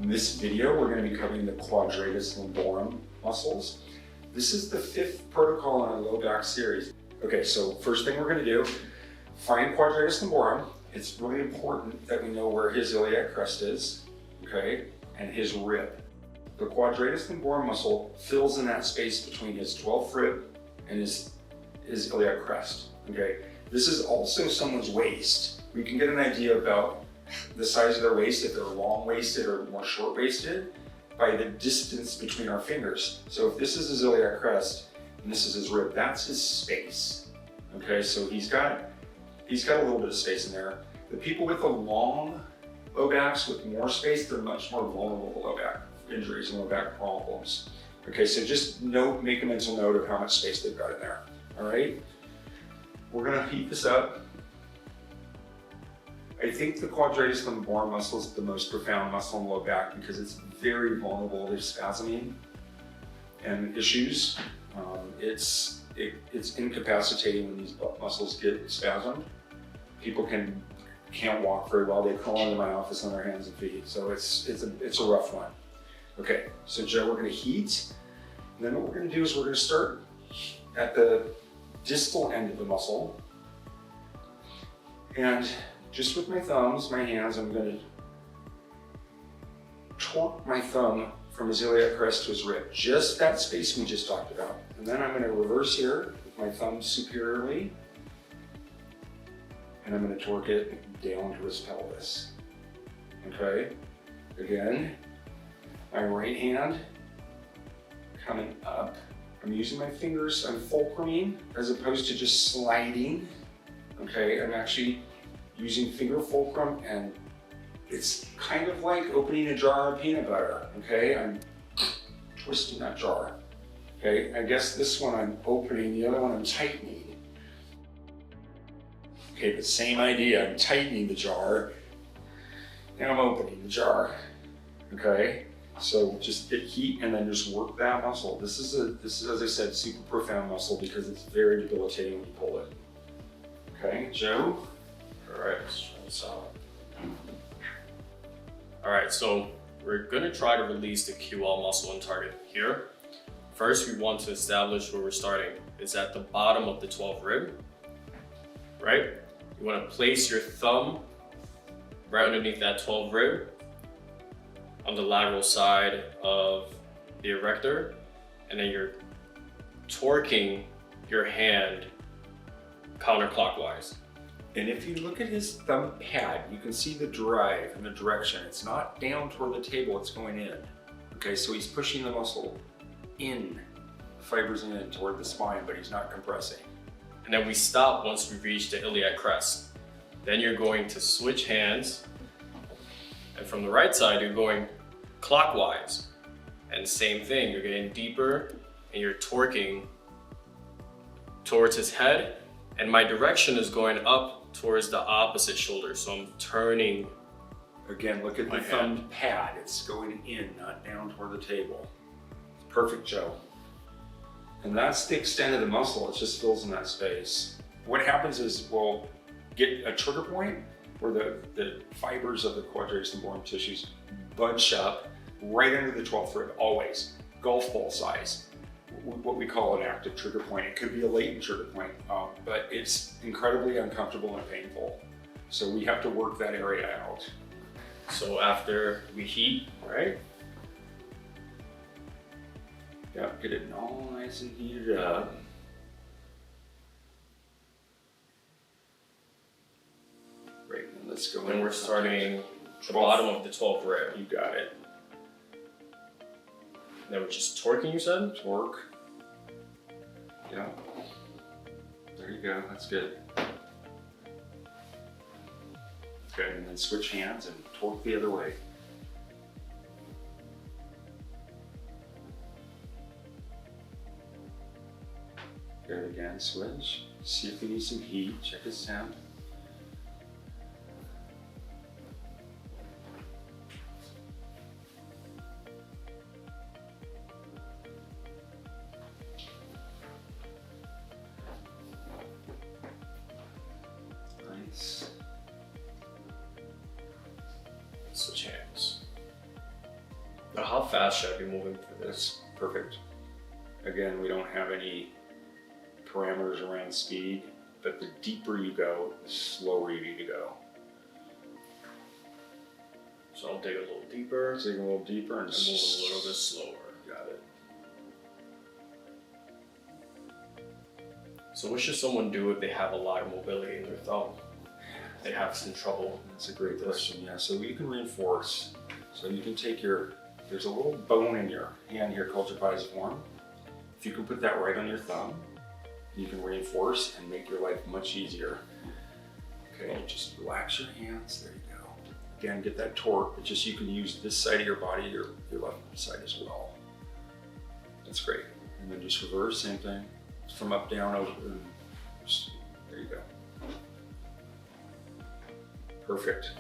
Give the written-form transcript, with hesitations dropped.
In this video, we're going to be covering the Quadratus lumborum muscles. This is the 5th protocol in our low back series. Okay, so first thing we're going to do, find Quadratus lumborum. It's really important that we know where his iliac crest is, okay, and his rib. The Quadratus lumborum muscle fills in that space between his 12th rib and his iliac crest, okay. This is also someone's waist. We can get an idea about the size of their waist, if they're long-waisted or more short-waisted, by the distance between our fingers. So if this is his iliac crest and this is his rib, that's his space. Okay, so he's got a little bit of space in there. The people with the long low backs with more space, they're much more vulnerable to low back injuries and low back problems. Okay, so just make a mental note of how much space they've got in there. All right, we're gonna heat this up. I think the Quadratus lumborum muscle is the most profound muscle in the low back because it's very vulnerable to spasming and issues. It's incapacitating when these muscles get spasmed. People can't walk very well. They crawl into my office on their hands and feet. So it's a rough one. Okay, so Joe, we're gonna heat. And then what we're gonna do is we're gonna start at the distal end of the muscle. And just with my thumbs, my hands, I'm going to torque my thumb from his iliac crest to his rib. Just that space we just talked about. And then I'm going to reverse here with my thumb superiorly. And I'm going to torque it down to his pelvis. Okay? Again, my right hand coming up. I'm using my fingers, I'm fulcruming as opposed to just sliding. Okay, I'm actually using finger fulcrum, and it's kind of like opening a jar of peanut butter, okay? I'm twisting that jar, okay? I guess this one I'm opening, the other one I'm tightening. Okay, but same idea, I'm tightening the jar, and I'm opening the jar, okay? So just get heat and then just work that muscle. This is, as I said, super profound muscle because it's very debilitating when you pull it. Okay, Joe? All right, solid. All right, so we're gonna try to release the QL muscle and target here. First, we want to establish where we're starting. It's at the bottom of the 12th rib, right? You wanna place your thumb right underneath that 12th rib on the lateral side of the erector, and then you're torquing your hand counterclockwise. And if you look at his thumb pad, you can see the drive and the direction. It's not down toward the table, it's going in. Okay, so he's pushing the muscle in, the fibers in toward the spine, but he's not compressing. And then we stop once we reach the iliac crest. Then you're going to switch hands, and from the right side, you're going clockwise. And same thing, you're getting deeper and you're torquing towards his head, and my direction is going up towards the opposite shoulder. So I'm turning. Again, look at the thumb pad. It's going in, not down toward the table. Perfect, Joe. And that's the extent of the muscle. It just fills in that space. What happens is we'll get a trigger point where the fibers of the Quadratus lumborum tissues bunch up right under the 12th rib, always. Golf ball size. What we call an active trigger point. It could be a latent trigger point, but it's incredibly uncomfortable and painful. So we have to work that area out. So after we heat, right? Yep, get it all nice and heated up. Great, and let's go in. Then we're starting the bottom of the 12th rib. You got it. Then we're just torquing, you said? Torque. Yeah. There you go, that's good. Okay, and then switch hands and torque the other way. Good, again, switch. See if we need some heat, check his sound. Switch hands. How fast should I be moving for this? That's perfect. Again, we don't have any parameters around speed, but the deeper you go, the slower you need to go. So I'll dig a little deeper. Dig a little deeper and move a little bit slower. Got it. So what should someone do if they have a lot of mobility in their thumb? They have some trouble. That's a great question. Yeah, so you can reinforce. So you can take there's a little bone in your hand here called your pisiform. If you can put that right on your thumb, you can reinforce and make your life much easier. Okay, just relax your hands. There you go. Again, get that torque, but just you can use this side of your body, your left side as well. That's great. And then just reverse, same thing. From up, down, over. There you go. Perfect.